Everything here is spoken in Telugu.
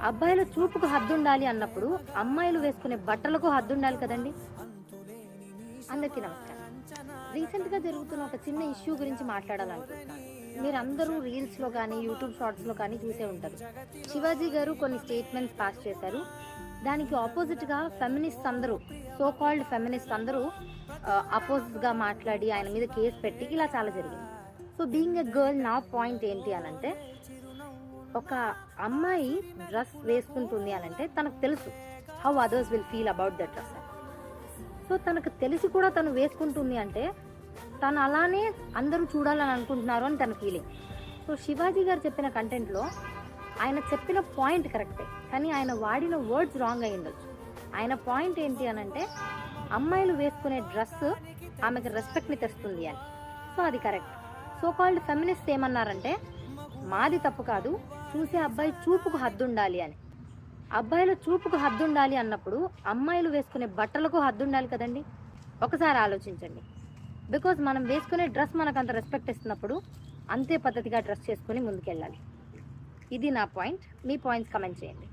అబ్బాయిల చూపుకు హద్దు ఉండాలి అన్నప్పుడు అమ్మాయిలు వేసుకునే బట్టలకు హద్దు ఉండాలి కదండి. అందరికీ నమస్కారం. రీసెంట్గా జరుగుతున్న ఒక చిన్న ఇష్యూ గురించి మాట్లాడాలనుకుంటున్నాను. మీరందరూ రీల్స్లో కానీ యూట్యూబ్ షార్ట్స్లో కానీ చూసే ఉంటారు. శివాజీ గారు కొన్ని స్టేట్మెంట్స్ పాస్ చేశారు. దానికి ఆపోజిట్గా ఫెమినిస్ట్ అందరూ, సో కాల్డ్ ఫెమినిస్ట్ అందరూ అపోజిట్గా మాట్లాడి ఆయన మీద కేసు పెట్టి ఇలా చాలా జరిగింది. సో బీయింగ్ ఎ గర్ల్ నా పాయింట్ ఏంటి అనంటే, ఒక అమ్మాయి డ్రెస్ వేసుకుంటుంది అనంటే తనకు తెలుసు how others will feel about that dress. So తనకు తెలిసి కూడా తను వేసుకుంటుంది అంటే తను అలానే అందరూ చూడాలని అనుకుంటున్నారు అని తన ఫీలింగ్. సో శివాజీ గారు చెప్పిన కంటెంట్లో ఆయన చెప్పిన పాయింట్ కరెక్టే, కానీ ఆయన వాడిన వర్డ్స్ రాంగ్ అయి ఉండొచ్చు. ఆయన పాయింట్ ఏంటి అనంటే, అమ్మాయిలు వేసుకునే డ్రెస్ ఆమెకు రెస్పెక్ట్ని తెస్తుంది అని. సో అది కరెక్ట్. సో కాల్డ్ ఫెమినిస్ట్ ఏమన్నారంటే, మాది తప్పు కాదు, చూసే అబ్బాయి చూపుకు హద్దు ఉండాలి అని. అబ్బాయిల చూపుకు హద్దు ఉండాలి అన్నప్పుడు అమ్మాయిలు వేసుకునే బట్టలకు హద్దు ఉండాలి కదండి. ఒకసారి ఆలోచించండి. బికాజ్ మనం వేసుకునే డ్రెస్ మనకు అంత రెస్పెక్ట్ ఇస్తున్నప్పుడు అంతే పద్ధతిగా డ్రెస్ చేసుకుని ముందుకెళ్ళాలి. ఇది నా పాయింట్. మీ పాయింట్స్ కమెంట్ చేయండి.